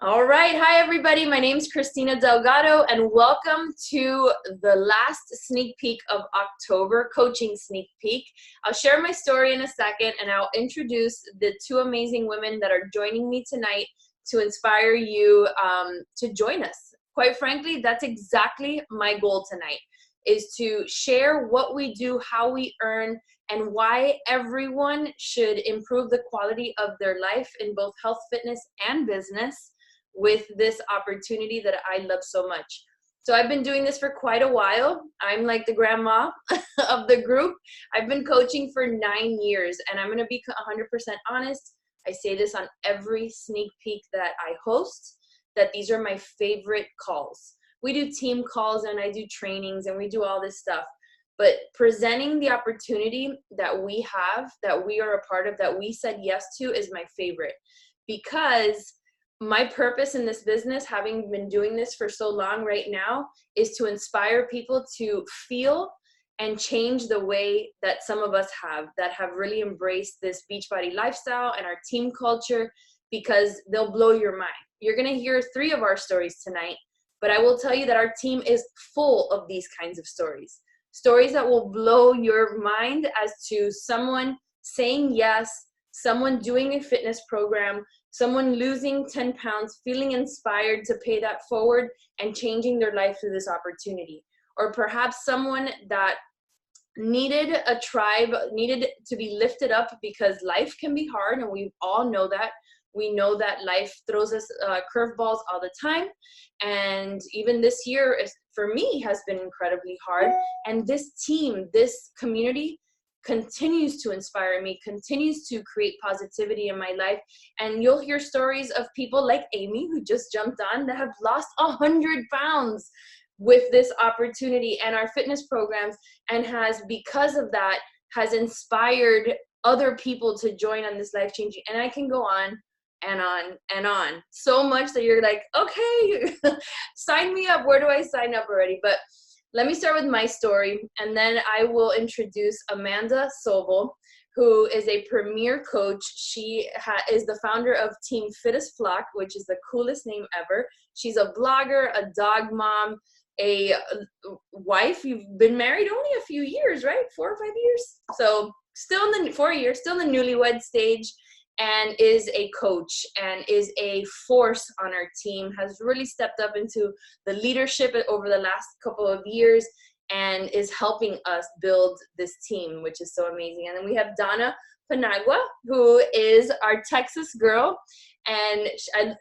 All right. Hi, everybody. My name is Kristina Delgado, and welcome to the last sneak peek of October, coaching sneak peek. I'll share my story in a second, and I'll introduce the two amazing women that are joining me tonight to inspire you to join us. Quite frankly, that's exactly my goal tonight, is to share what we do, how we earn, and why everyone should improve the quality of their life in both health, fitness, and business with this opportunity that I love so much. So I've been doing this for quite a while. I'm like the grandma of the group. I've been coaching for 9 years, and I'm going to be 100% honest. I say this on every sneak peek that I host, that these are my favorite calls. We do team calls and I do trainings and we do all this stuff. But presenting the opportunity that we have, that we are a part of, that we said yes to, is my favorite. Because my purpose in this business, having been doing this for so long right now, is to inspire people to feel and change the way that some of us have, that have really embraced this Beachbody lifestyle and our team culture, because they'll blow your mind. You're going to hear 3 of our stories tonight, but I will tell you that our team is full of these kinds of stories. Stories that will blow your mind as to someone saying yes, someone doing a fitness program, someone losing 10 pounds, feeling inspired to pay that forward and changing their life through this opportunity. Or perhaps someone that needed a tribe, needed to be lifted up because life can be hard, and we all know that. We know that life throws us curveballs all the time. And even this year, for me, has been incredibly hard. And this team, this community, continues to inspire me, continues to create positivity in my life. And you'll hear stories of people like Amy, who just jumped on, that have lost 100 pounds with this opportunity and our fitness programs, and has, because of that, has inspired other people to join on this life-changing. And I can go on and on and on, so much that you're like, okay, sign me up. Where do I sign up already? But let me start with my story, and then I will introduce Amanda Sobel, who is a premier coach. She is the founder of Team Fit as Flock, which is the coolest name ever. She's a blogger, a dog mom, a wife. You've been married only a few years, right? 4 or 5 years. So still in the 4 years, still in the newlywed stage, and is a coach and is a force on our team, has really stepped up into the leadership over the last couple of years, and is helping us build this team, which is so amazing. And then we have Donna, who is our Texas girl, and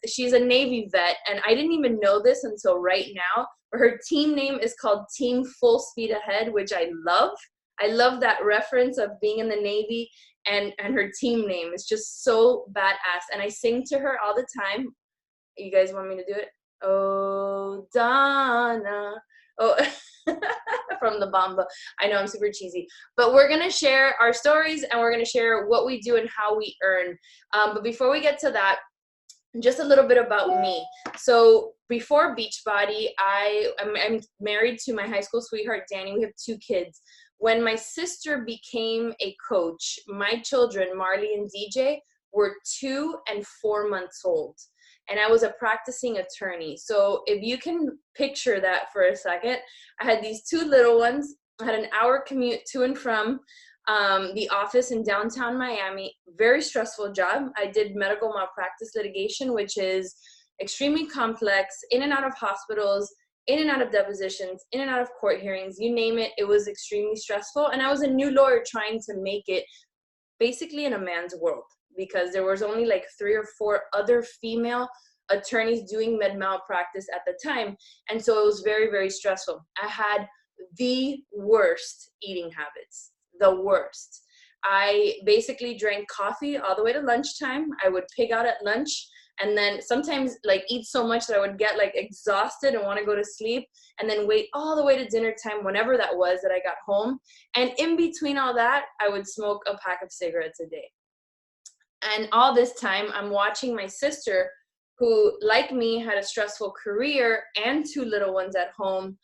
she's a Navy vet, and I didn't even know this until right now, but her team name is called Team Full Speed Ahead, which I love. I love that reference of being in the Navy, and her team name is just so badass. And I sing to her all the time. You guys want me to do it? Oh, Donna. Oh, from the Bamba. I know I'm super cheesy, but we're going to share our stories, and we're going to share what we do and how we earn. But before we get to that, just a little bit about me. So before Beachbody, I'm married to my high school sweetheart, Danny. We have 2 kids. When my sister became a coach, my children, Marley and DJ, were 2 and 4 months old. And I was a practicing attorney. So if you can picture that for a second, I had these 2 little ones. I had an hour commute to and from the office in downtown Miami. Very stressful job. I did medical malpractice litigation, which is extremely complex, in and out of hospitals, in and out of depositions, in and out of court hearings, you name it. It was extremely stressful. And I was a new lawyer trying to make it basically in a man's world, because there was only like 3 or 4 other female attorneys doing med malpractice at the time. And so it was very, very stressful. I had the worst eating habits, the worst. I basically drank coffee all the way to lunchtime. I would pig out at lunch, and then sometimes like eat so much that I would get like exhausted and want to go to sleep, and then wait all the way to dinner time, whenever that was that I got home. And in between all that, I would smoke a pack of cigarettes a day. And all this time, I'm watching my sister, who, like me, had a stressful career and 2 little ones at home,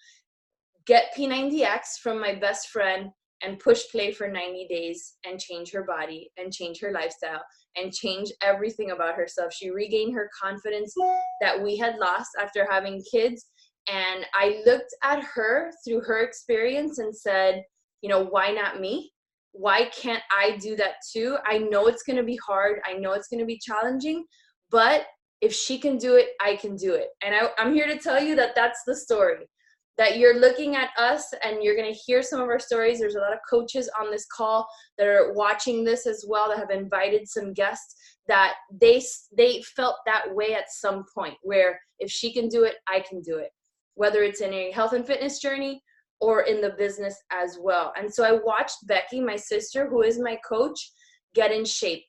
get P90X from my best friend and push play for 90 days and change her body and change her lifestyle and change everything about herself. She regained her confidence that we had lost after having kids. And I looked at her through her experience and said, you know, why not me? Why can't I do that too? I know it's going to be hard. I know it's going to be challenging, but if she can do it, I can do it. And I'm here to tell you that that's the story, that you're looking at us and you're going to hear some of our stories. There's a lot of coaches on this call that are watching this as well, that have invited some guests that they felt that way at some point, where if she can do it, I can do it, whether it's in a health and fitness journey or in the business as well. And so I watched Becky, my sister, who is my coach, get in shape.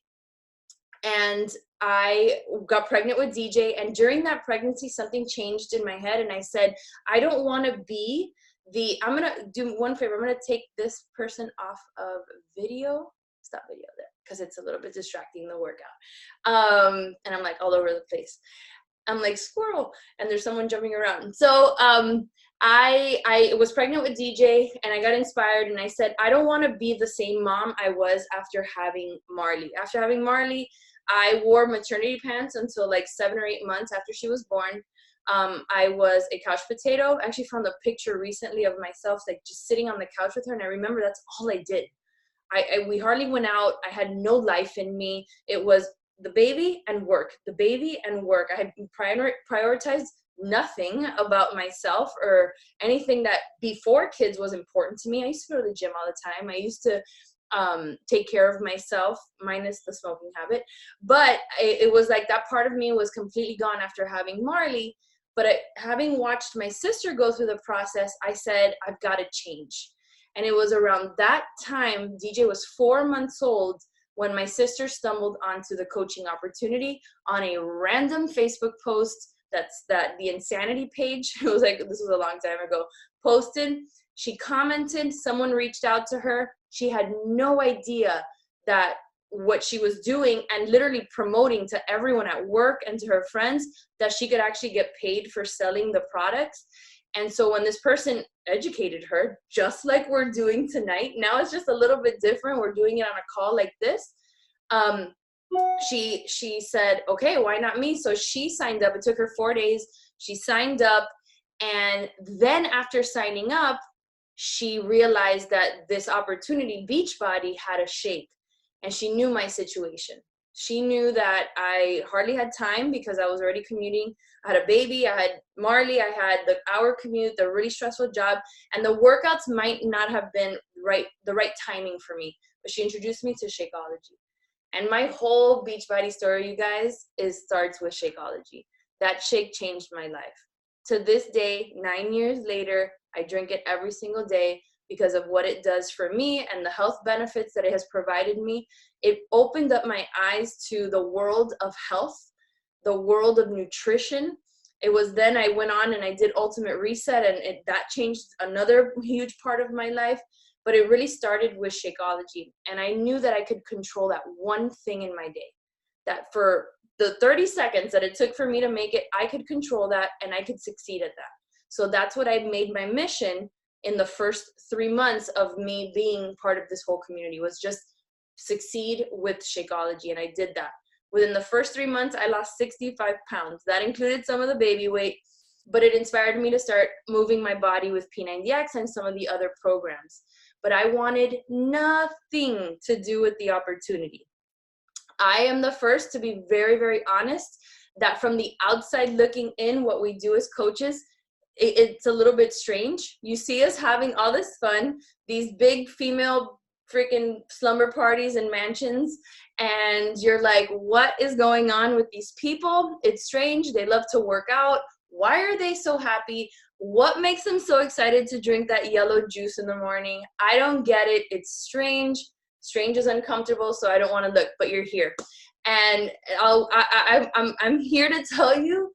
And I got pregnant with DJ, and during that pregnancy, something changed in my head, and I said, I don't want to be I'm going to do one favor. I'm going to take this person off of video. Stop video there, because it's a little bit distracting, the workout. And I'm like all over the place. I'm like squirrel, and there's someone jumping around. So I was pregnant with DJ, and I got inspired, and I said, I don't want to be the same mom I was after having Marley. After having Marley, I wore maternity pants until like 7 or 8 months after she was born. I was a couch potato. I actually found a picture recently of myself like just sitting on the couch with her, and I remember that's all I did. We hardly went out. I had no life in me. It was the baby and work, the baby and work. I had prioritized nothing about myself or anything that before kids was important to me. I used to go to the gym all the time. I used to take care of myself, minus the smoking habit. But it was like that part of me was completely gone after having Marley. But having watched my sister go through the process, I said, I've got to change. And it was around that time, DJ was 4 months old, when my sister stumbled onto the coaching opportunity on a random Facebook post that the Insanity page, it was like, this was a long time ago, posted. She commented, someone reached out to her. She had no idea that what she was doing and literally promoting to everyone at work and to her friends that she could actually get paid for selling the products. And so when this person educated her, just like we're doing tonight, now it's just a little bit different. We're doing it on a call like this. She said, okay, why not me? So she signed up. It took her 4 days. She signed up. And then after signing up, she realized that this opportunity, Beachbody, had a shape. And she knew my situation. She knew that I hardly had time because I was already commuting. I had a baby, I had Marley, I had the hour commute, the really stressful job, and the workouts might not have been the right timing for me. But she introduced me to Shakeology. And my whole Beachbody story, you guys, starts with Shakeology. That shake changed my life. To this day, 9 years later, I drink it every single day because of what it does for me and the health benefits that it has provided me. It opened up my eyes to the world of health, the world of nutrition. It was then I went on and I did Ultimate Reset, and that changed another huge part of my life. But it really started with Shakeology. And I knew that I could control that one thing in my day, that for the 30 seconds that it took for me to make it, I could control that and I could succeed at that. So that's what I made my mission in the first 3 months of me being part of this whole community, was just succeed with Shakeology. And I did that. Within the first 3 months, I lost 65 pounds. That included some of the baby weight, but it inspired me to start moving my body with P90X and some of the other programs. But I wanted nothing to do with the opportunity. I am the first to be very, very honest that from the outside looking in, what we do as coaches, it's a little bit strange. You see us having all this fun, these big female freaking slumber parties and mansions, and you're like, what is going on with these people? It's strange. They love to work out. Why are they so happy? What makes them so excited to drink that yellow juice in the morning? I don't get it. It's strange. Strange is uncomfortable, so I don't want to look, but you're here. And I'm here to tell you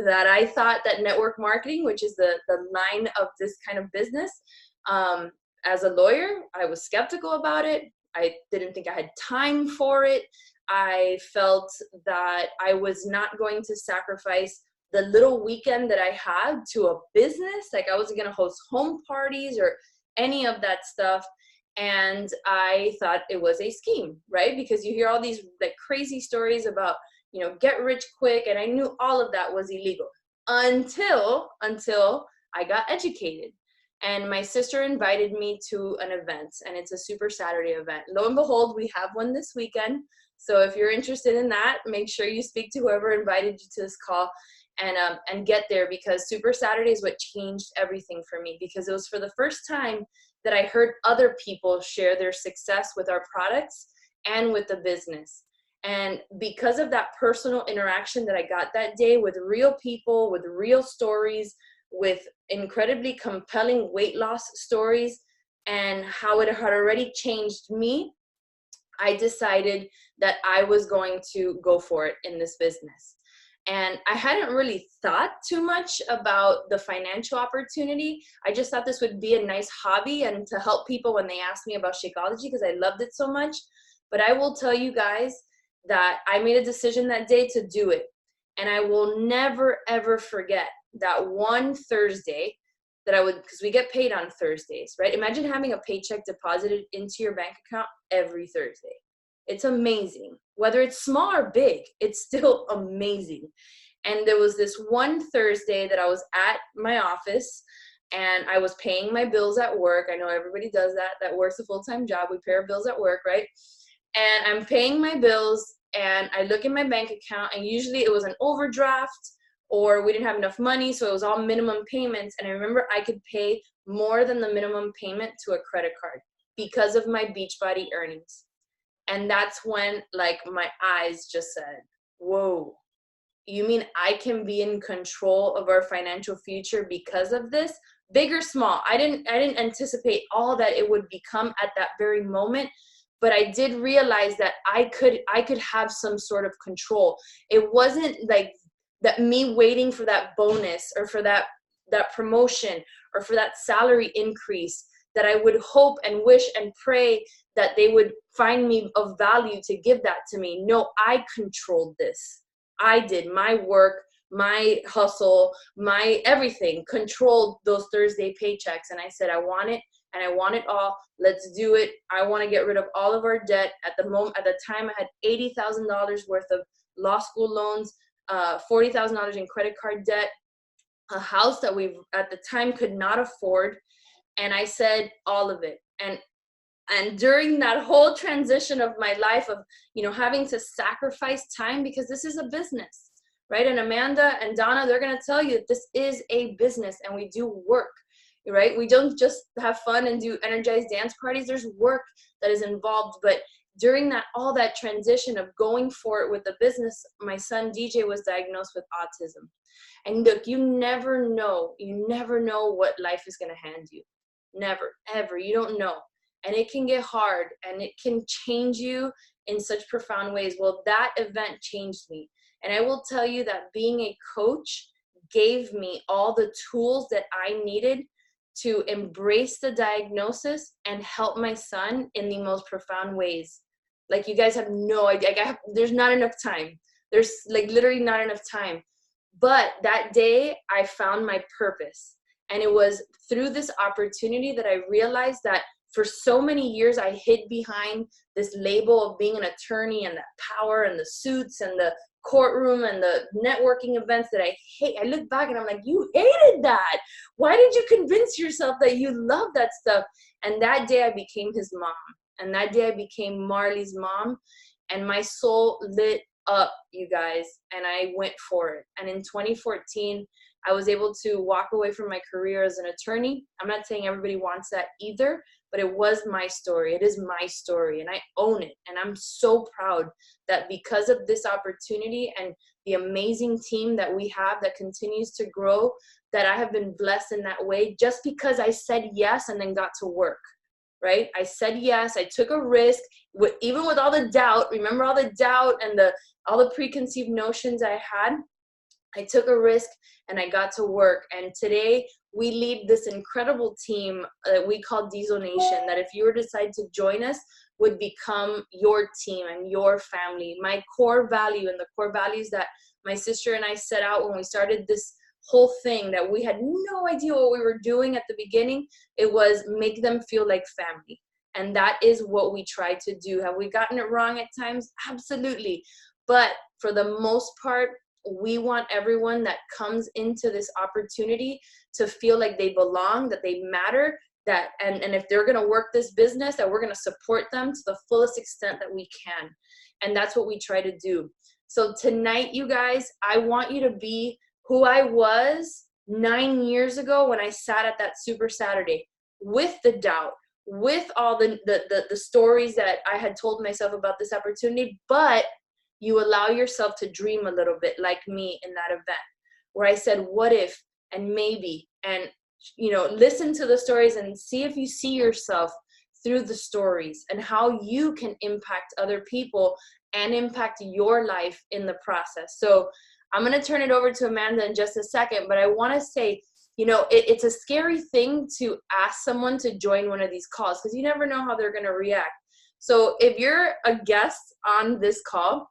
that I thought that network marketing, which is the line of this kind of business, as a lawyer, I was skeptical about it. I didn't think I had time for it. I felt that I was not going to sacrifice the little weekend that I had to a business. Like I wasn't going to host home parties or any of that stuff. And I thought it was a scheme, right? Because you hear all these like crazy stories about, you know, get rich quick, and I knew all of that was illegal until I got educated. And my sister invited me to an event, and it's a Super Saturday event. Lo and behold, we have one this weekend. So if you're interested in that, make sure you speak to whoever invited you to this call and get there, because Super Saturday is what changed everything for me, because it was for the first time that I heard other people share their success with our products and with the business. And because of that personal interaction that I got that day with real people, with real stories, with incredibly compelling weight loss stories, and how it had already changed me, I decided that I was going to go for it in this business. And I hadn't really thought too much about the financial opportunity. I just thought this would be a nice hobby and to help people when they asked me about Shakeology, because I loved it so much. But I will tell you guys that I made a decision that day to do it. And I will never, ever forget that one Thursday that I would, because we get paid on Thursdays, right? Imagine having a paycheck deposited into your bank account every Thursday. It's amazing. Whether it's small or big, it's still amazing. And there was this one Thursday that I was at my office and I was paying my bills at work. I know everybody does that. That works a full-time job. We pay our bills at work, right? And I'm paying my bills and I look in my bank account, and usually it was an overdraft or we didn't have enough money, so it was all minimum payments. And I remember I could pay more than the minimum payment to a credit card because of my Beachbody earnings. And that's when like my eyes just said, whoa, you mean I can be in control of our financial future because of this? Big or small? I didn't anticipate all that it would become at that very moment, but I did realize that I could have some sort of control. It wasn't like that me waiting for that bonus or for that promotion or for that salary increase that I would hope and wish and pray that they would find me of value to give that to me. No, I controlled this. I did my work, my hustle, my everything, controlled those Thursday paychecks. And I said, I want it and I want it all. Let's do it. I want to get rid of all of our debt. At the time, I had $80,000 worth of law school loans, $40,000 in credit card debt, a house that we at the time could not afford. And I said all of it. And during that whole transition of my life of, you know, having to sacrifice time, because this is a business, right? And Amanda and Donna, they're going to tell you that this is a business and we do work, right? We don't just have fun and do energized dance parties. There's work that is involved. But during all that transition of going for it with the business, my son DJ was diagnosed with autism. And look, you never know what life is going to hand you. Never, ever. You don't know. And it can get hard and it can change you in such profound ways. Well, that event changed me. And I will tell you that being a coach gave me all the tools that I needed to embrace the diagnosis and help my son in the most profound ways. Like, you guys have no idea. There's not enough time. There's like literally not enough time. But that day I found my purpose. And it was through this opportunity that I realized that for so many years, I hid behind this label of being an attorney and that power and the suits and the courtroom and the networking events that I hate. I look back and I'm like, you hated that. Why did you convince yourself that you love that stuff? And that day I became his mom. And that day I became Marley's mom. And my soul lit up, you guys. And I went for it. And in 2014, I was able to walk away from my career as an attorney. I'm not saying everybody wants that either, but it was my story. It is my story, and I own it. And I'm so proud that because of this opportunity and the amazing team that we have that continues to grow, that I have been blessed in that way just because I said yes and then got to work, right? I said yes. I took a risk, even with all the doubt. Remember all the doubt and all the preconceived notions I had? I took a risk and I got to work. And today we lead this incredible team that we call Diesel Nation, that if you were to decide to join us, would become your team and your family. My core value and the core values that my sister and I set out when we started this whole thing, that we had no idea what we were doing at the beginning, it was make them feel like family. And that is what we try to do. Have we gotten it wrong at times? Absolutely. But for the most part, we want everyone that comes into this opportunity to feel like they belong, that they matter, that and if they're going to work this business, that we're going to support them to the fullest extent that we can. And that's what we try to do. So tonight, you guys, I want you to be who I was 9 years ago when I sat at that Super Saturday, with the doubt, with all the stories that I had told myself about this opportunity. But you allow yourself to dream a little bit, like me in that event, where I said, what if, and maybe, and listen to the stories and see if you see yourself through the stories and how you can impact other people and impact your life in the process. So I'm going to turn it over to Amanda in just a second, but I want to say, it's a scary thing to ask someone to join one of these calls because you never know how they're going to react. So if you're a guest on this call,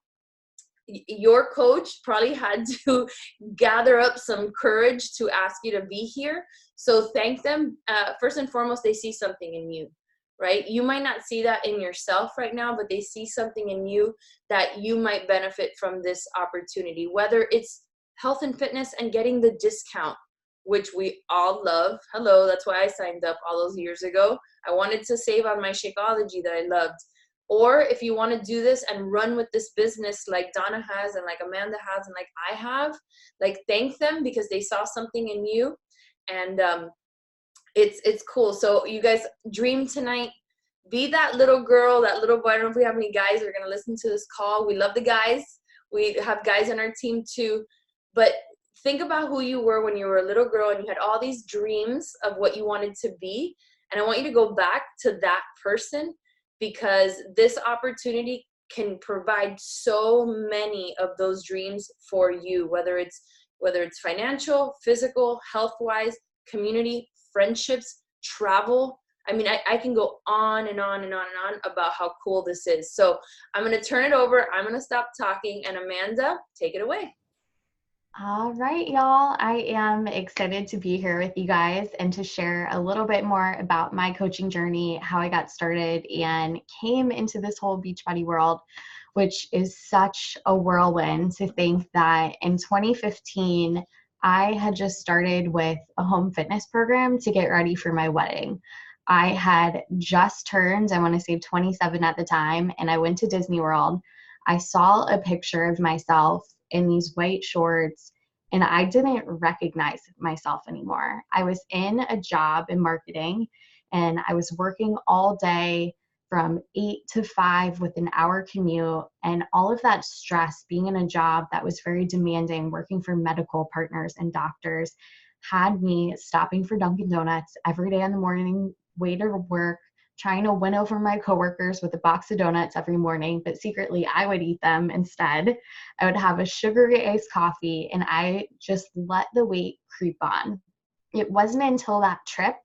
your coach probably had to gather up some courage to ask you to be here. So thank them. First and foremost, they see something in you, right? You might not see that in yourself right now, but they see something in you that you might benefit from this opportunity, whether it's health and fitness and getting the discount, which we all love. Hello, that's why I signed up all those years ago. I wanted to save on my Shakeology that I loved. Or if you want to do this and run with this business like Donna has and like Amanda has and like I have, like thank them because they saw something in you. And it's cool. So you guys dream tonight. Be that little girl, that little boy. I don't know if we have any guys that are going to listen to this call. We love the guys. We have guys on our team too. But think about who you were when you were a little girl and you had all these dreams of what you wanted to be. And I want you to go back to that person, because this opportunity can provide so many of those dreams for you, whether it's financial, physical, health-wise, community, friendships, travel. I mean, I can go on and on and on and on about how cool this is. So I'm going to turn it over. I'm going to stop talking. And Amanda, take it away. All right, y'all. I am excited to be here with you guys and to share a little bit more about my coaching journey, how I got started and came into this whole Beachbody world, which is such a whirlwind to think that in 2015, I had just started with a home fitness program to get ready for my wedding. I had just turned, I want to say 27 at the time, and I went to Disney World. I saw a picture of myself in these white shorts, and I didn't recognize myself anymore. I was in a job in marketing, and I was working all day from 8 to 5 with an hour commute, and all of that stress, being in a job that was very demanding, working for medical partners and doctors, had me stopping for Dunkin' Donuts every day in the morning, way to work, trying to win over my coworkers with a box of donuts every morning, but secretly I would eat them instead. I would have a sugary iced coffee, and I just let the weight creep on. It wasn't until that trip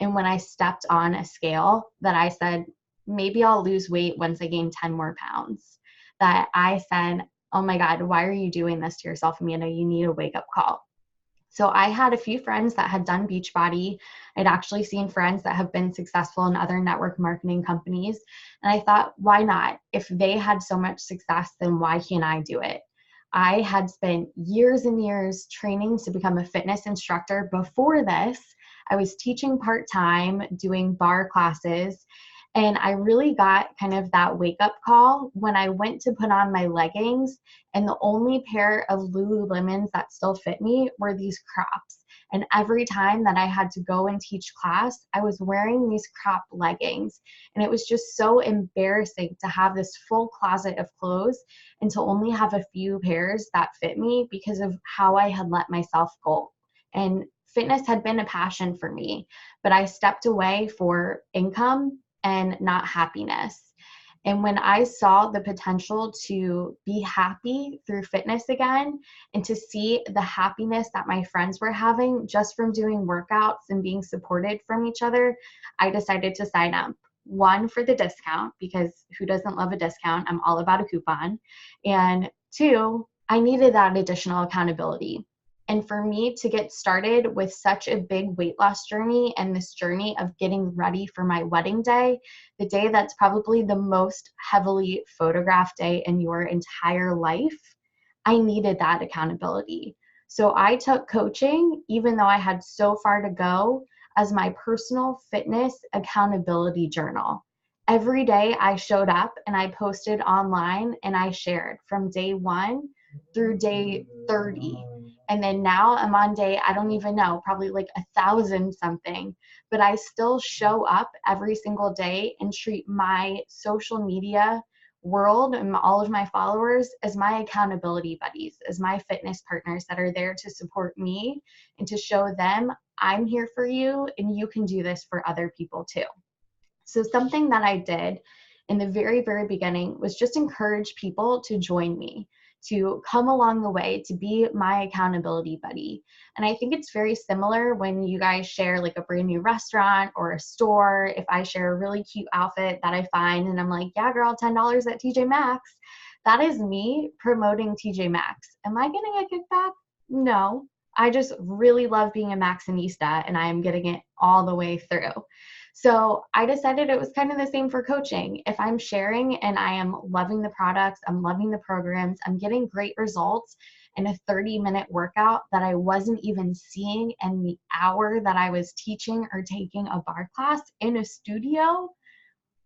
and when I stepped on a scale that I said, maybe I'll lose weight once I gain 10 more pounds, that I said, oh my God, why are you doing this to yourself, Amanda? You need a wake-up call. So I had a few friends that had done Beachbody. I'd actually seen friends that have been successful in other network marketing companies. And I thought, why not? If they had so much success, then why can't I do it? I had spent years and years training to become a fitness instructor. Before this, I was teaching part-time, doing bar classes. And I really got kind of that wake-up call when I went to put on my leggings, and the only pair of Lululemons that still fit me were these crops. And every time that I had to go and teach class, I was wearing these crop leggings. And it was just so embarrassing to have this full closet of clothes and to only have a few pairs that fit me because of how I had let myself go. And fitness had been a passion for me, but I stepped away for income and not happiness. And when I saw the potential to be happy through fitness again and to see the happiness that my friends were having just from doing workouts and being supported from each other, I decided to sign up. One, for the discount, because who doesn't love a discount? I'm all about a coupon. And two, I needed that additional accountability. And for me to get started with such a big weight loss journey and this journey of getting ready for my wedding day, the day that's probably the most heavily photographed day in your entire life, I needed that accountability. So I took coaching, even though I had so far to go, as my personal fitness accountability journal. Every day I showed up and I posted online and I shared from day 1 through day 30. And then now I'm on day, I don't even know, probably like 1,000 something, but I still show up every single day and treat my social media world and all of my followers as my accountability buddies, as my fitness partners that are there to support me and to show them I'm here for you and you can do this for other people too. So something that I did in the very, very beginning was just encourage people to join me, to come along the way, to be my accountability buddy. And I think it's very similar when you guys share like a brand new restaurant or a store. If I share a really cute outfit that I find and I'm like, yeah, girl, $10 at TJ Maxx, that is me promoting TJ Maxx. Am I getting a kickback? No. I just really love being a Maxxinista and I am getting it all the way through. So I decided it was kind of the same for coaching. If I'm sharing and I am loving the products, I'm loving the programs, I'm getting great results in a 30-minute workout that I wasn't even seeing in the hour that I was teaching or taking a bar class in a studio,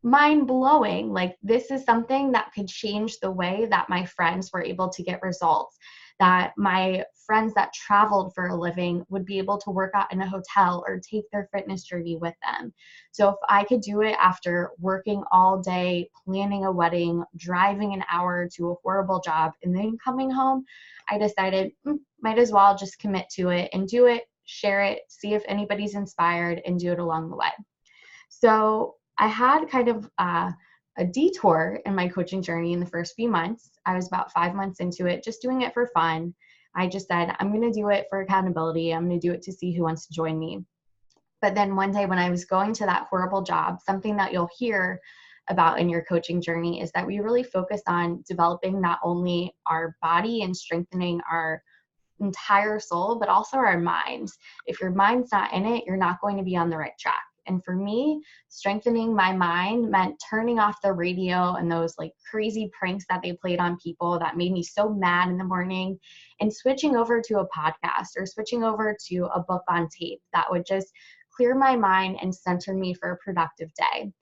mind blowing. Like, this is something that could change the way that my friends were able to get results, that my friends that traveled for a living would be able to work out in a hotel or take their fitness journey with them. So if I could do it after working all day, planning a wedding, driving an hour to a horrible job, and then coming home, I decided might as well just commit to it and do it, share it, see if anybody's inspired, and do it along the way. So I had kind of a detour in my coaching journey in the first few months. I was about 5 months into it, just doing it for fun. I just said, I'm going to do it for accountability. I'm going to do it to see who wants to join me. But then one day when I was going to that horrible job, something that you'll hear about in your coaching journey is that we really focus on developing not only our body and strengthening our entire soul, but also our minds. If your mind's not in it, you're not going to be on the right track. And for me, strengthening my mind meant turning off the radio and those like crazy pranks that they played on people that made me so mad in the morning, and switching over to a podcast or switching over to a book on tape that would just clear my mind and center me for a productive day.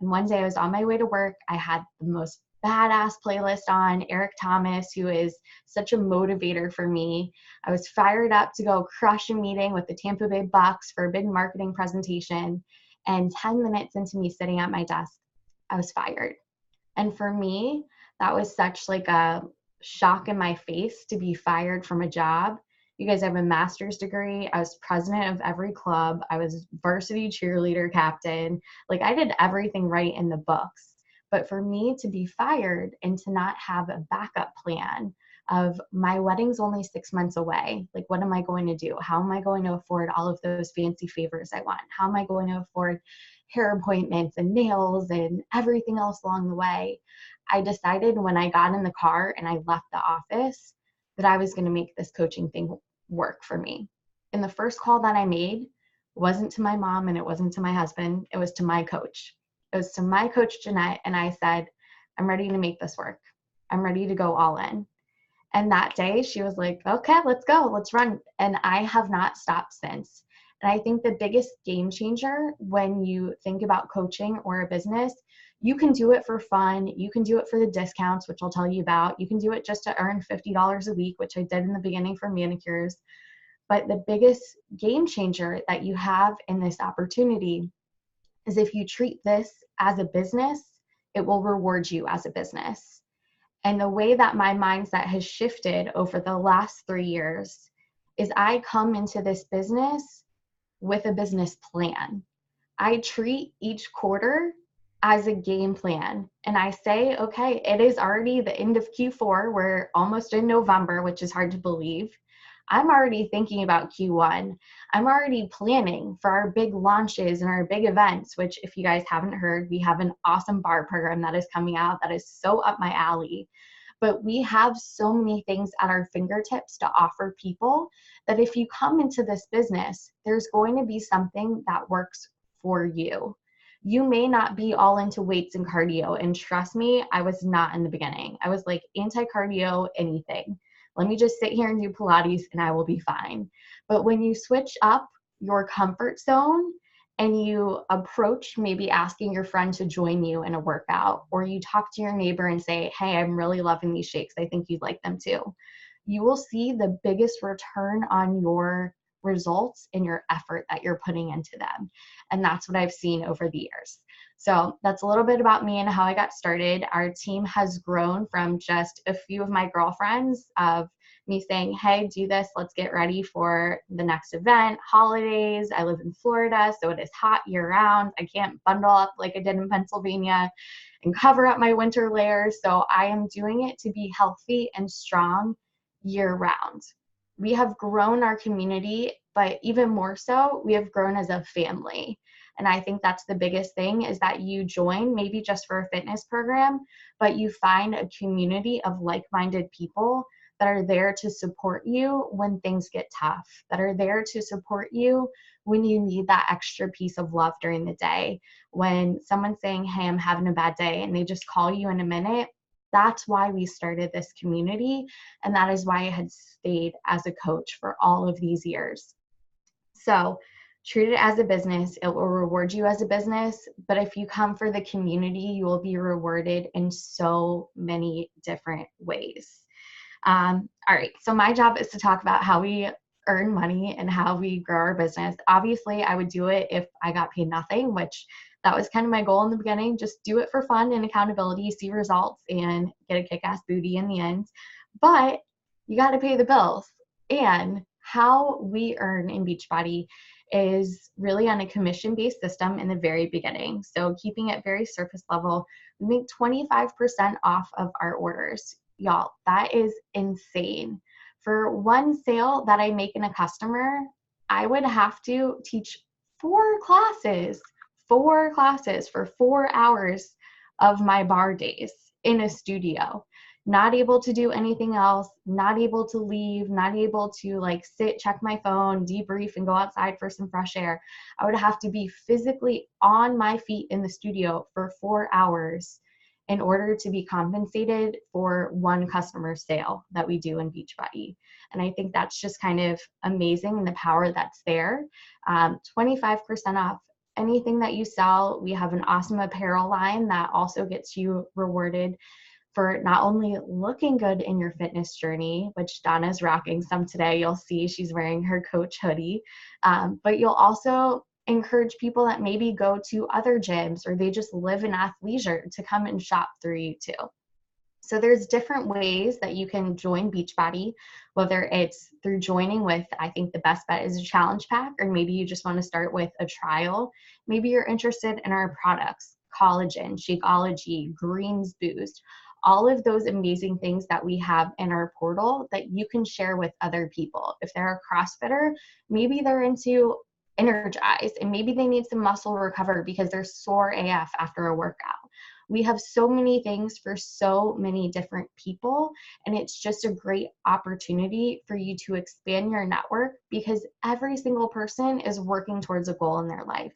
And one day I was on my way to work. I had the most badass playlist on, Eric Thomas, who is such a motivator for me. I was fired up to go crush a meeting with the Tampa Bay Bucks for a big marketing presentation. And 10 minutes into me sitting at my desk, I was fired. And for me, that was such like a shock in my face to be fired from a job. You guys, I have a master's degree. I was president of every club. I was varsity cheerleader captain. Like, I did everything right in the books. But for me to be fired and to not have a backup plan of my wedding's only 6 months away, like, what am I going to do? How am I going to afford all of those fancy favors I want? How am I going to afford hair appointments and nails and everything else along the way? I decided when I got in the car and I left the office that I was going to make this coaching thing work for me. And the first call that I made wasn't to my mom and it wasn't to my husband. It was to my coach. It was to my coach, Jeanette, and I said, I'm ready to make this work. I'm ready to go all in. And that day she was like, okay, let's go, let's run. And I have not stopped since. And I think the biggest game changer when you think about coaching or a business, you can do it for fun. You can do it for the discounts, which I'll tell you about. You can do it just to earn $50 a week, which I did in the beginning for manicures. But the biggest game changer that you have in this opportunity is if you treat this as a business, it will reward you as a business. And the way that my mindset has shifted over the last 3 years is I come into this business with a business plan. I treat each quarter as a game plan. And I say, okay, it is already the end of Q4. We're almost in November, which is hard to believe. I'm already thinking about Q1. I'm already planning for our big launches and our big events, which, if you guys haven't heard, we have an awesome bar program that is coming out that is so up my alley. But we have so many things at our fingertips to offer people that if you come into this business, there's going to be something that works for you. You may not be all into weights and cardio. And trust me, I was not in the beginning. I was like anti-cardio, anything. Let me just sit here and do Pilates and I will be fine. But when you switch up your comfort zone and you approach maybe asking your friend to join you in a workout, or you talk to your neighbor and say, hey, I'm really loving these shakes. I think you'd like them too. You will see the biggest return on your results and your effort that you're putting into them. And that's what I've seen over the years. So that's a little bit about me and how I got started. Our team has grown from just a few of my girlfriends of me saying, hey, do this, let's get ready for the next event, holidays. I live in Florida, so it is hot year round. I can't bundle up like I did in Pennsylvania and cover up my winter layers. So I am doing it to be healthy and strong year round. We have grown our community, but even more so, we have grown as a family. And I think that's the biggest thing, is that you join maybe just for a fitness program, but you find a community of like-minded people that are there to support you when things get tough, that are there to support you when you need that extra piece of love during the day. When someone's saying, hey, I'm having a bad day, and they just call you in a minute, that's why we started this community. And that is why I had stayed as a coach for all of these years. So treat it as a business. It will reward you as a business. But if you come for the community, you will be rewarded in so many different ways. All right, so my job is to talk about how we earn money and how we grow our business. Obviously, I would do it if I got paid nothing, which that was kind of my goal in the beginning. Just do it for fun and accountability, see results, and get a kick-ass booty in the end. But you got to pay the bills. And how we earn in Beachbody is really on a commission-based system in the very beginning. So keeping it very surface level, we make 25% off of our orders. Y'all, that is insane. For one sale that I make in a customer, I would have to teach 4 classes for 4 hours of my bar days in a studio. Not able to do anything else, not able to leave, not able to like sit, check my phone, debrief, and go outside for some fresh air. I would have to be physically on my feet in the studio for 4 hours in order to be compensated for one customer sale that we do in Beachbody. And I think that's just kind of amazing, and the power that's there. 25% off anything that you sell. We have an awesome apparel line that also gets you rewarded for not only looking good in your fitness journey, which Donna's rocking some today. You'll see she's wearing her Coach hoodie, but you'll also encourage people that maybe go to other gyms or they just live in athleisure to come and shop through you too. So there's different ways that you can join Beachbody, whether it's through joining with, I think the best bet is a challenge pack, or maybe you just want to start with a trial. Maybe you're interested in our products, collagen, Shakeology, Greens Boost, all of those amazing things that we have in our portal that you can share with other people. If they're a CrossFitter, maybe they're into Energize and maybe they need some muscle recovery because they're sore AF after a workout. We have so many things for so many different people, and it's just a great opportunity for you to expand your network because every single person is working towards a goal in their life,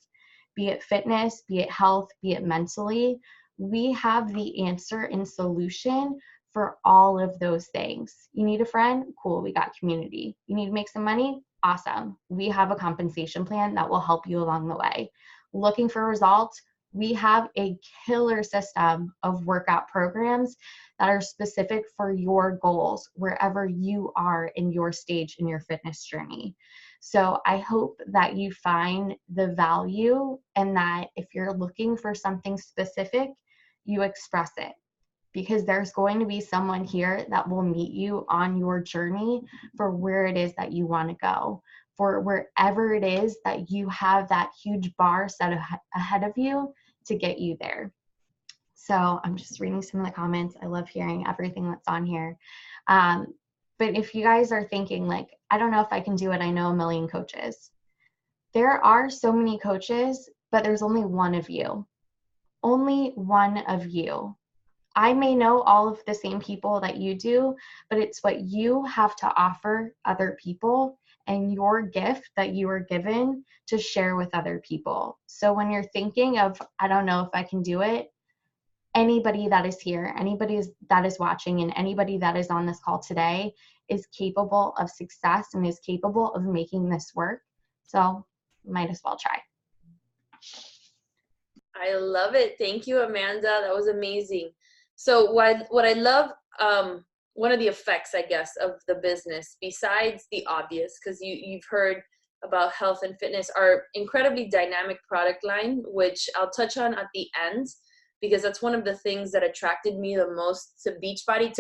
be it fitness, be it health, be it mentally. We have the answer and solution for all of those things. You need a friend? Cool, we got community. You need to make some money? Awesome. We have a compensation plan that will help you along the way. Looking for results? We have a killer system of workout programs that are specific for your goals wherever you are in your stage in your fitness journey. So I hope that you find the value and that if you're looking for something specific, you express it, because there's going to be someone here that will meet you on your journey for where it is that you want to go, for wherever it is that you have that huge bar set ahead of you to get you there. So I'm just reading some of the comments. I love hearing everything that's on here. But if you guys are thinking like, I don't know if I can do it, I know a million coaches. There are so many coaches, but there's only one of you. Only one of you. I may know all of the same people that you do, but it's what you have to offer other people and your gift that you were given to share with other people. So when you're thinking of, I don't know if I can do it, anybody that is here, anybody that is watching, and anybody that is on this call today is capable of success and is capable of making this work. So might as well try. I love it. Thank you, Amanda. That was amazing. So what I love, one of the effects, I guess, of the business, besides the obvious, because you've heard about health and fitness, our incredibly dynamic product line, which I'll touch on at the end, because that's one of the things that attracted me the most to Beachbody,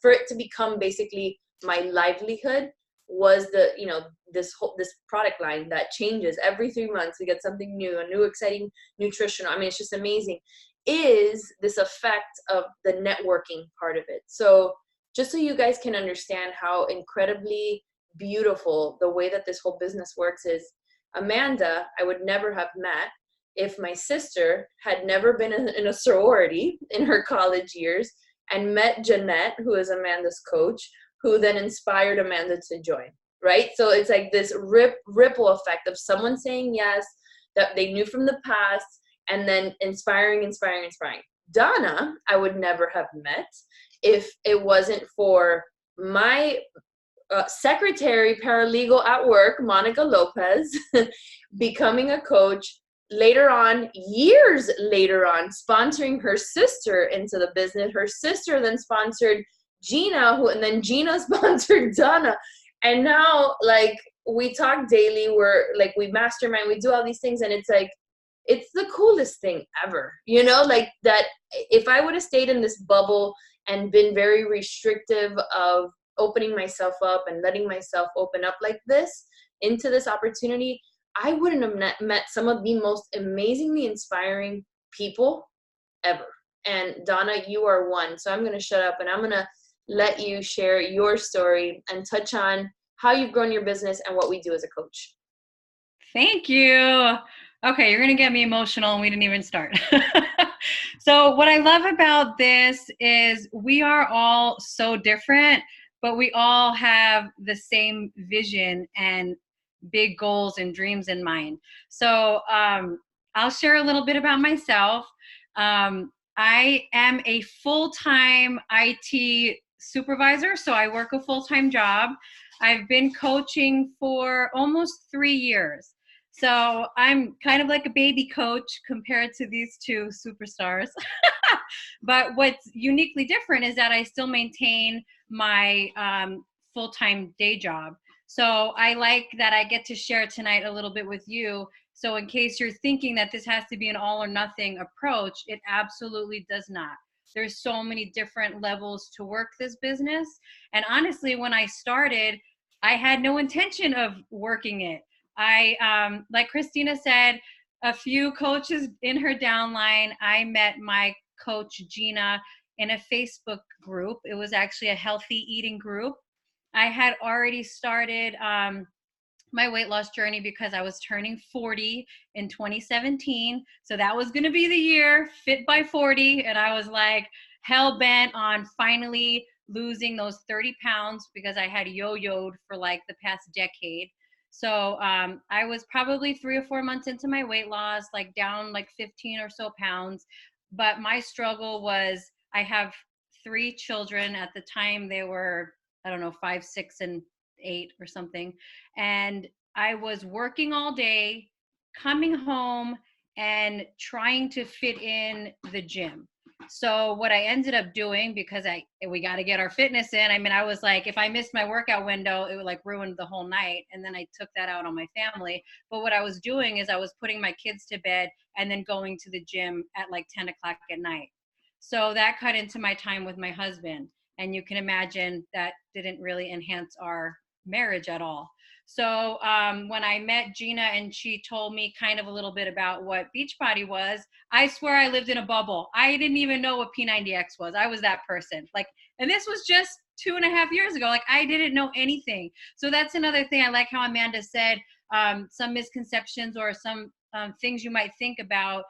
for it to become basically my livelihood, was this product line that changes every 3 months. We get something new, a new exciting nutritional. I mean, it's just amazing. Is this effect of the networking part of it. So just so you guys can understand how incredibly beautiful the way that this whole business works is, Amanda, I would never have met if my sister had never been in a sorority in her college years and met Jeanette, who is Amanda's coach, who then inspired Amanda to join, right? So it's like this ripple effect of someone saying yes, that they knew from the past, and then inspiring. Donna, I would never have met if it wasn't for my secretary paralegal at work, Monica Lopez, becoming a coach, later on, years later on, sponsoring her sister into the business. Her sister then sponsored Gina, and then Gina sponsored Donna. And now, like, we talk daily, we mastermind, we do all these things, and it's like, it's the coolest thing ever, like that. If I would have stayed in this bubble and been very restrictive of opening myself up and letting myself open up like this into this opportunity, I wouldn't have met some of the most amazingly inspiring people ever. And Donna, you are one. So I'm going to shut up and I'm going to let you share your story and touch on how you've grown your business and what we do as a coach. Thank you. Okay, you're going to get me emotional and we didn't even start. So what I love about this is we are all so different, but we all have the same vision and big goals and dreams in mind. So I'll share a little bit about myself. I am a full-time IT supervisor, so I work a full-time job. I've been coaching for almost 3 years. So I'm kind of like a baby coach compared to these two superstars. But what's uniquely different is that I still maintain my full-time day job. So I like that I get to share tonight a little bit with you. So in case you're thinking that this has to be an all or nothing approach, it absolutely does not. There's so many different levels to work this business. And honestly, when I started, I had no intention of working it. I, like Kristina said, a few coaches in her downline, I met my coach Gina in a Facebook group. It was actually a healthy eating group. I had already started my weight loss journey because I was turning 40 in 2017. So that was going to be the year, fit by 40. And I was like hell bent on finally losing those 30 pounds because I had yo-yoed for like the past decade. So I was probably 3 or 4 months into my weight loss, like down like 15 or so pounds. But my struggle was I have 3 children. At the time they were, I don't know, 5, 6, and 8 or something. And I was working all day, coming home and trying to fit in the gym. So what I ended up doing, because we got to get our fitness in. I mean, I was like, if I missed my workout window, it would like ruin the whole night. And then I took that out on my family. But what I was doing is I was putting my kids to bed and then going to the gym at like 10 o'clock at night. So that cut into my time with my husband. And you can imagine that didn't really enhance our marriage at all. So when I met Gina and she told me kind of a little bit about what Beachbody was, I swear I lived in a bubble. I didn't even know what P90X was. I was that person. Like, and this was just 2.5 years ago. Like, I didn't know anything. So that's another thing. I like how Amanda said some misconceptions or some things you might think about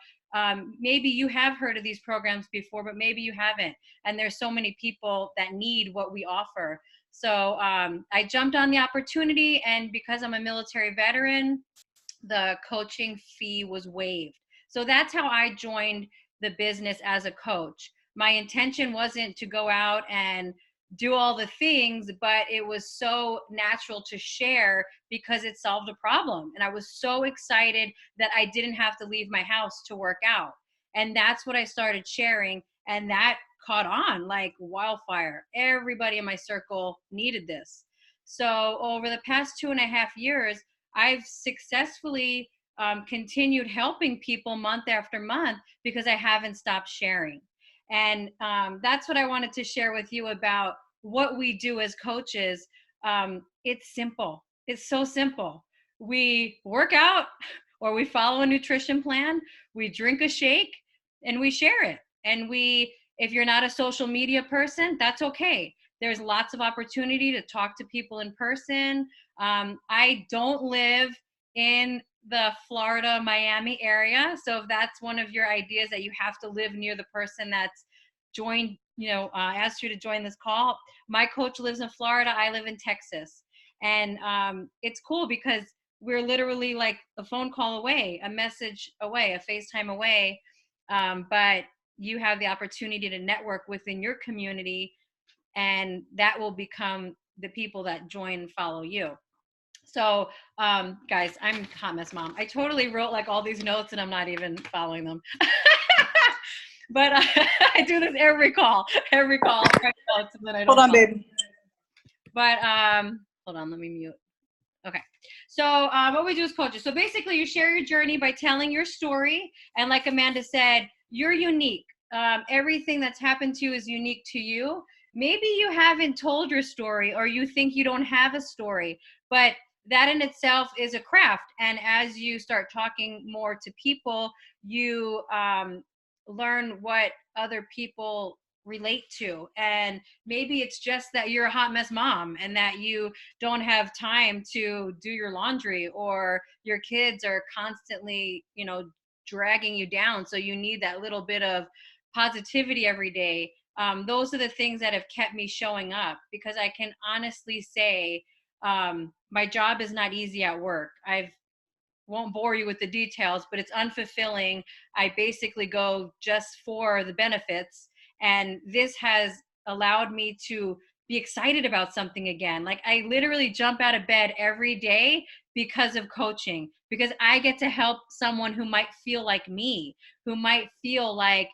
maybe you have heard of these programs before, but maybe you haven't. And there's so many people that need what we offer. So I jumped on the opportunity, and because I'm a military veteran, the coaching fee was waived. So that's how I joined the business as a coach. My intention wasn't to go out and do all the things, but it was so natural to share because it solved a problem. And I was so excited that I didn't have to leave my house to work out. And that's what I started sharing. And that caught on like wildfire. Everybody in my circle needed this. So over the past 2.5 years, I've successfully continued helping people month after month because I haven't stopped sharing. And that's what I wanted to share with you about what we do as coaches. It's simple. It's so simple. We work out or we follow a nutrition plan, we drink a shake, and we share it. And if you're not a social media person, that's okay. There's lots of opportunity to talk to people in person. I don't live in the Florida, Miami area. So if that's one of your ideas that you have to live near the person that's joined, asked you to join this call, my coach lives in Florida. I live in Texas. And it's cool because we're literally like a phone call away, a message away, a FaceTime away. But you have the opportunity to network within your community, and that will become the people that join and follow you. So guys, I'm hot mess mom. I totally wrote like all these notes and I'm not even following them. But I do this every call. Hold on, baby. But hold on, let me mute. Okay. So what we do as coaches. So basically you share your journey by telling your story. And like Amanda said, you're unique. Everything that's happened to you is unique to you. Maybe you haven't told your story or you think you don't have a story, but that in itself is a craft. And as you start talking more to people, you learn what other people relate to. And maybe it's just that you're a hot mess mom and that you don't have time to do your laundry, or your kids are constantly, dragging you down. So you need that little bit of positivity every day. Those are the things that have kept me showing up, because I can honestly say my job is not easy at work. I won't bore you with the details, but it's unfulfilling. I basically go just for the benefits. And this has allowed me to be excited about something again. Like I literally jump out of bed every day because of coaching, because I get to help someone who might feel like me, who might feel like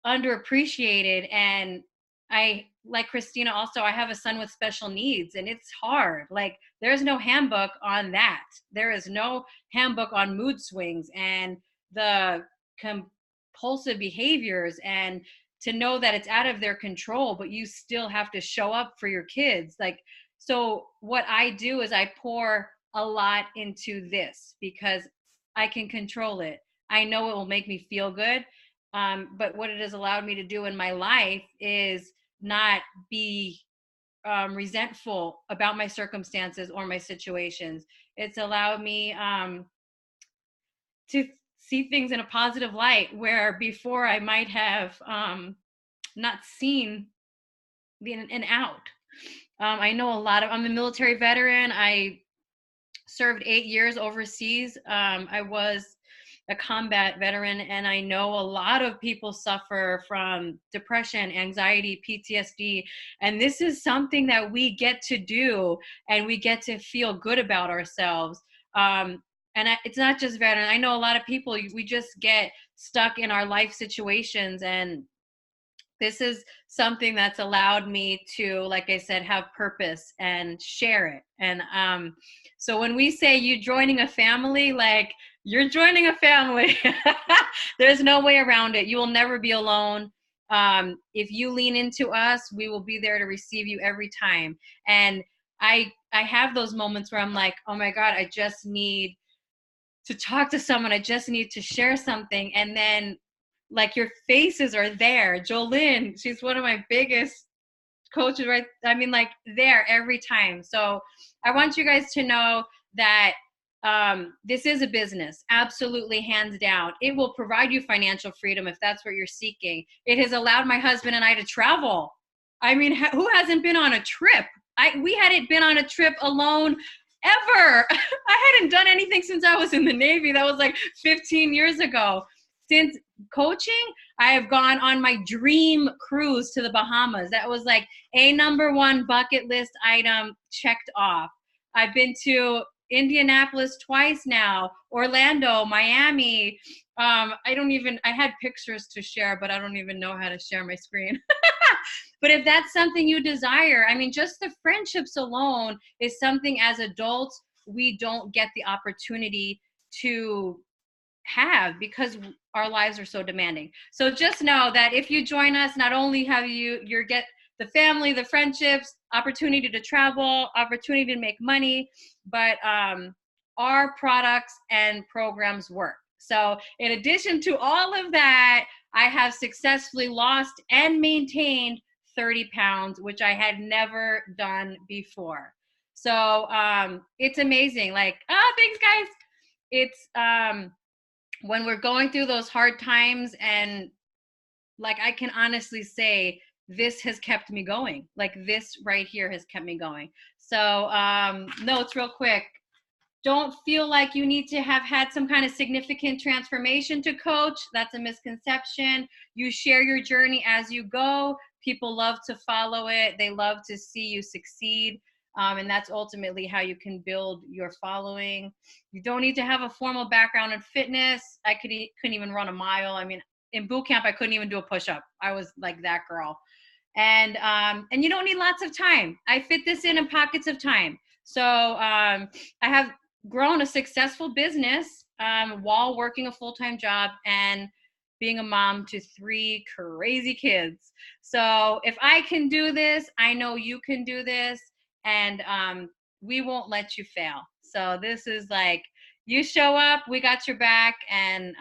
underappreciated. And I, like Kristina, also, I have a son with special needs, and it's hard. Like there's no handbook on that. There is no handbook on mood swings and the compulsive behaviors, and to know that it's out of their control, but you still have to show up for your kids. Like, so what I do is I pour a lot into this because I can control it. I know it will make me feel good. But what it has allowed me to do in my life is not be resentful about my circumstances or my situations. It's allowed me to see things in a positive light, where before I might have not seen the in and out. I know I'm a military veteran. I served 8 years overseas. I was a combat veteran, and I know a lot of people suffer from depression, anxiety, PTSD, and this is something that we get to do, and we get to feel good about ourselves. It's not just veterans. I know a lot of people, we just get stuck in our life situations, and this is something that's allowed me to, like I said, have purpose and share it. And so when we say you joining a family, like you're joining a family. There's no way around it. You will never be alone. If you lean into us, we will be there to receive you every time. And I have those moments where I'm like, oh my God, I just need to talk to someone. I just need to share something. And then like your faces are there. Jolene, she's one of my biggest coaches, right? I mean, like there every time. So I want you guys to know that this is a business, absolutely, hands down. It will provide you financial freedom if that's what you're seeking. It has allowed my husband and I to travel. I mean, who hasn't been on a trip? We hadn't been on a trip alone ever. I hadn't done anything since I was in the Navy. That was like 15 years ago. Since coaching, I have gone on my dream cruise to the Bahamas. That was like a #1 bucket list item checked off. I've been to Indianapolis twice now, Orlando, Miami. I had pictures to share, but I don't even know how to share my screen. But if that's something you desire, I mean, just the friendships alone is something as adults we don't get the opportunity to have because our lives are so demanding. So just know that if you join us, not only have you get the family, the friendships, opportunity to travel, opportunity to make money, but our products and programs work. So in addition to all of that, I have successfully lost and maintained 30 pounds, which I had never done before. So it's amazing. Like, thanks guys. It's when we're going through those hard times, and like I can honestly say this has kept me going. Like this right here has kept me going. So notes real quick. Don't feel like you need to have had some kind of significant transformation to coach. That's a misconception. You share your journey as you go. People love to follow it. They love to see you succeed. And that's ultimately how you can build your following. You don't need to have a formal background in fitness. I couldn't even run a mile. I mean, in boot camp, I couldn't even do a push-up. I was like that girl. And you don't need lots of time. I fit this in pockets of time. So I have grown a successful business while working a full-time job and being a mom to 3 crazy kids. So if I can do this, I know you can do this, and we won't let you fail. So this is like, you show up, we got your back, and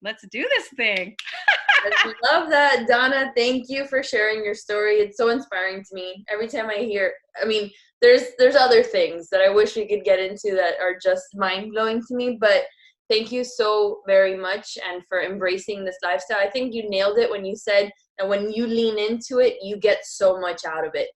let's do this thing. I love that, Donna. Thank you for sharing your story. It's so inspiring to me. Every time I hear, I mean, there's other things that I wish we could get into that are just mind-blowing to me, but thank you so very much and for embracing this lifestyle. I think you nailed it when you said that when you lean into it, you get so much out of it,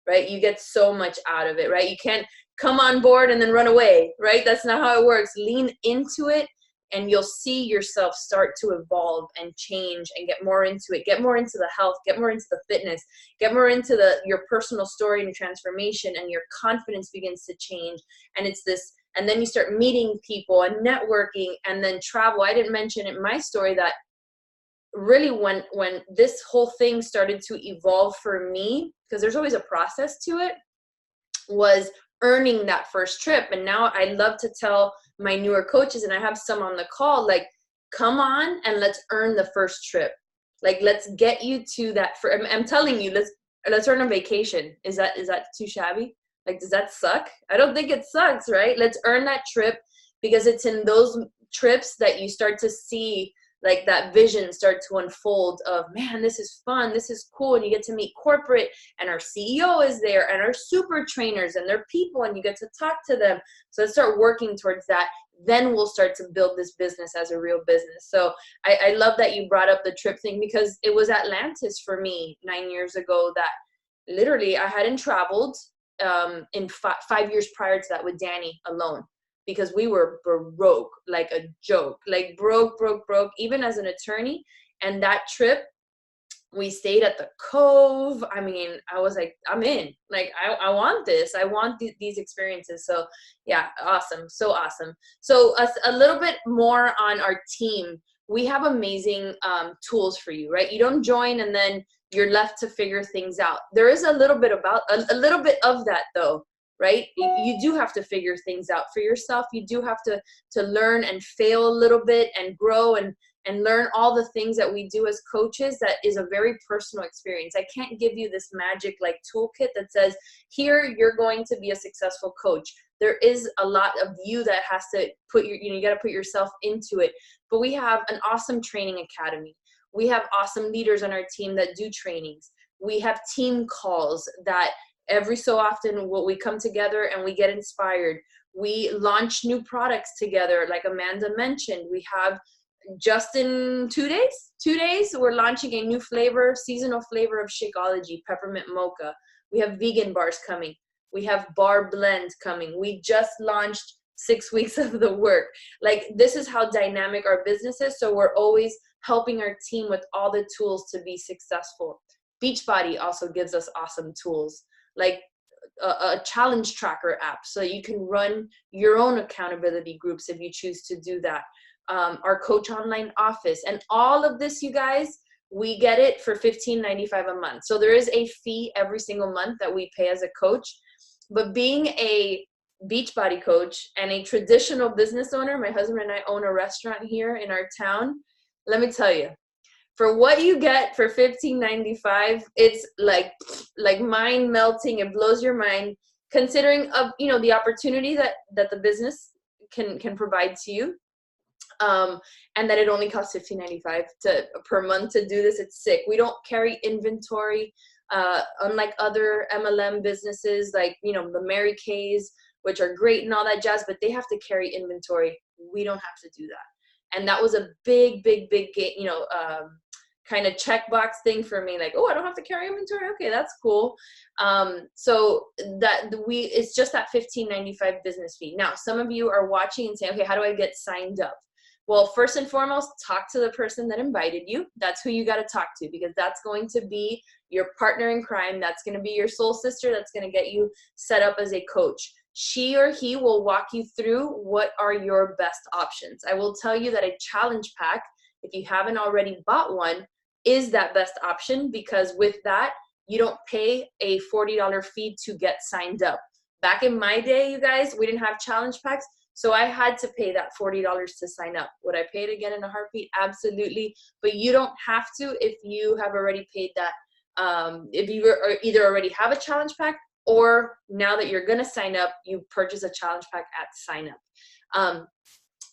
right? You get so much out of it, right? You can't come on board and then run away, right? That's not how it works. Lean into it, and you'll see yourself start to evolve and change and get more into it, get more into the health, get more into the fitness, get more into your personal story and transformation, and your confidence begins to change. And it's this, and then you start meeting people and networking and then travel. I didn't mention in my story that really when this whole thing started to evolve for me, because there's always a process to it, was earning that first trip. And now I love to tell my newer coaches, and I have some on the call, like, come on and let's earn the first trip. Like, let's get you to that. I'm telling you, let's earn a vacation. Is that too shabby? Like, does that suck? I don't think it sucks, right? Let's earn that trip, because it's in those trips that you start to see like that vision start to unfold of, man, this is fun, this is cool. And you get to meet corporate, and our CEO is there, and our super trainers, and their people, and you get to talk to them. So let's start working towards that. Then we'll start to build this business as a real business. So I love that you brought up the trip thing, because it was Atlantis for me 9 years ago that literally I hadn't traveled in 5 years prior to that with Danny alone. Because we were broke, like a joke, like broke, even as an attorney. And that trip, we stayed at the Cove. I mean, I was like, I'm in. Like, I want this. I want these experiences. So, yeah, awesome. So awesome. So a little bit more on our team. We have amazing tools for you, right? You don't join and then you're left to figure things out. There is a little bit of that, though. Right? You do have to figure things out for yourself. You do have to learn and fail a little bit and grow and learn all the things that we do as coaches. That is a very personal experience. I can't give you this magic like toolkit that says, here, you're going to be a successful coach. There is a lot of you that has to you got to put yourself into it. But we have an awesome training academy. We have awesome leaders on our team that do trainings. We have team calls that every so often we come together and we get inspired. We launch new products together. Like Amanda mentioned, we have just in 2 days, we're launching a new flavor, seasonal flavor of Shakeology, peppermint mocha. We have vegan bars coming. We have bar blend coming. We just launched 6 weeks of the work. Like, this is how dynamic our business is. So we're always helping our team with all the tools to be successful. Beachbody also gives us awesome tools, like a challenge tracker app, so you can run your own accountability groups if you choose to do that. Our coach online office, and all of this, you guys, we get it for $15.95 a month. So there is a fee every single month that we pay as a coach. But being a Beachbody coach and a traditional business owner, my husband and I own a restaurant here in our town. Let me tell you, for what you get for $15.95, it's like mind melting. It blows your mind, considering the opportunity that the business can provide to you. And that it only costs $15.95 per month to do this. It's sick. We don't carry inventory, unlike other MLM businesses, like, the Mary Kay's, which are great and all that jazz, but they have to carry inventory. We don't have to do that. And that was a big kind of checkbox thing for me. Like, oh, I don't have to carry inventory. Okay, that's cool. So it's just that $15.95 business fee. Now, some of you are watching and saying, okay, how do I get signed up? Well, first and foremost, talk to the person that invited you. That's who you got to talk to, because that's going to be your partner in crime. That's going to be your soul sister. That's going to get you set up as a coach. She or he will walk you through what are your best options. I will tell you that a challenge pack, if you haven't already bought one, is that best option, because with that, you don't pay a $40 fee to get signed up. Back in my day, you guys, we didn't have challenge packs. So I had to pay that $40 to sign up. Would I pay it again in a heartbeat? Absolutely. But you don't have to if you have already paid that. If you either already have a challenge pack, or now that you're going to sign up, you purchase a challenge pack at sign up.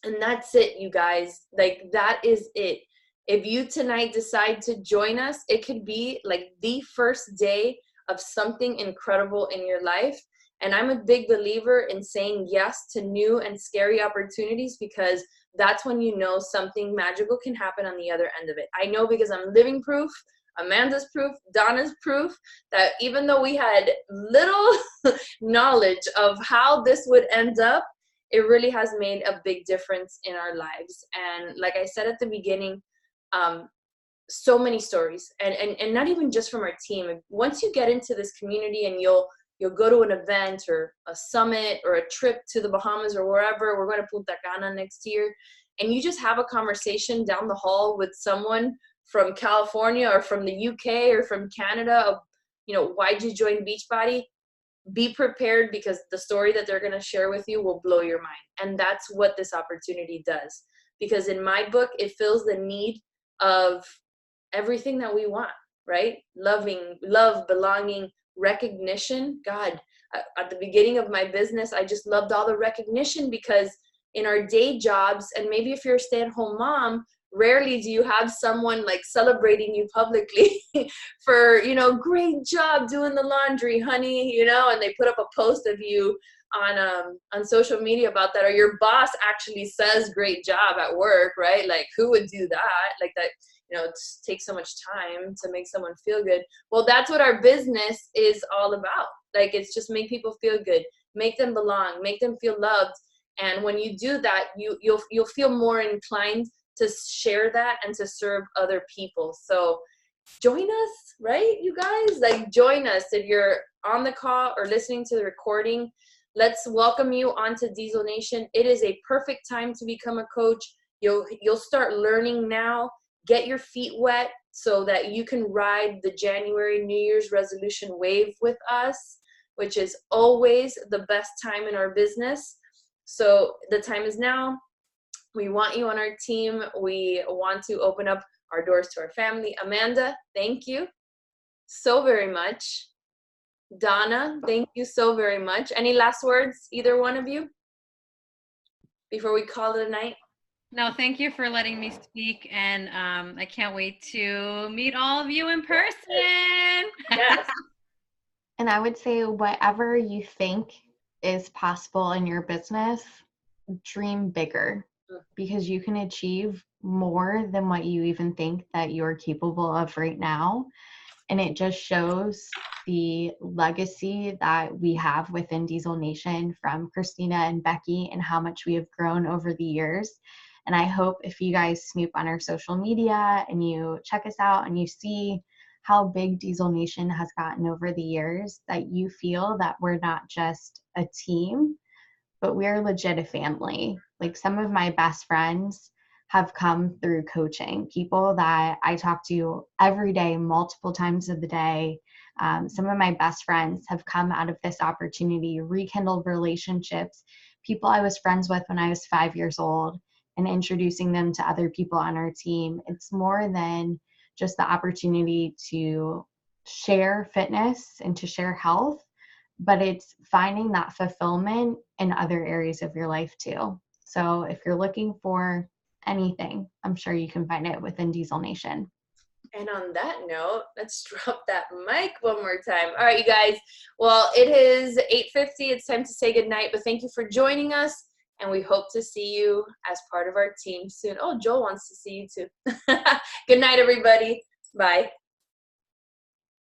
And that's it, you guys. Like, that is it. If you tonight decide to join us, it could be like the first day of something incredible in your life. And I'm a big believer in saying yes to new and scary opportunities, because that's when you know something magical can happen on the other end of it. I know, because I'm living proof. Amanda's proof, Donna's proof, that even though we had little knowledge of how this would end up, it really has made a big difference in our lives. And like I said at the beginning, so many stories, and not even just from our team. Once you get into this community and you'll go to an event or a summit or a trip to the Bahamas or wherever, we're going to Punta Cana next year, and you just have a conversation down the hall with someone from California or from the UK or from Canada of, why'd you join Beachbody? Be prepared, because the story that they're going to share with you will blow your mind. And that's what this opportunity does. Because in my book, it fills the need of everything that we want, right? Love, belonging, recognition. God, at the beginning of my business, I just loved all the recognition, because in our day jobs, and maybe if you're a stay-at-home mom, rarely do you have someone like celebrating you publicly for, great job doing the laundry, honey, and they put up a post of you on social media about that, or your boss actually says great job at work, right? Like, who would do that? Like that, it takes so much time to make someone feel good. Well, that's what our business is all about. Like, it's just make people feel good, make them belong, make them feel loved. And when you do that, you'll feel more inclined to share that and to serve other people. So join us, right, you guys? Like, join us. If you're on the call or listening to the recording, let's welcome you onto Diesel Nation. It is a perfect time to become a coach. You'll start learning now. Get your feet wet so that you can ride the January New Year's resolution wave with us, which is always the best time in our business. So the time is now. We want you on our team. We want to open up our doors to our family. Amanda, thank you so very much. Donna, thank you so very much. Any last words, either one of you, before we call it a night? No, thank you for letting me speak, and I can't wait to meet all of you in person. Yes. And I would say whatever you think is possible in your business, dream bigger, because you can achieve more than what you even think that you're capable of right now. And it just shows the legacy that we have within Diesel Nation from Kristina and Becky and how much we have grown over the years. And I hope if you guys snoop on our social media and you check us out and you see how big Diesel Nation has gotten over the years, that you feel that we're not just a team, but we're legit a family. Like some of my best friends have come through coaching, people that I talk to every day, multiple times of the day. Some of my best friends have come out of this opportunity, rekindled relationships, people I was friends with when I was 5 years old, and introducing them to other people on our team. It's more than just the opportunity to share fitness and to share health, but it's finding that fulfillment in other areas of your life too. So if you're looking for anything, I'm sure you can find it within Diesel Nation. And on that note, let's drop that mic one more time. All right, you guys. Well, it is 8:50. It's time to say goodnight, but thank you for joining us, and we hope to see you as part of our team soon. Oh, Joel wants to see you too. Good night, everybody. Bye.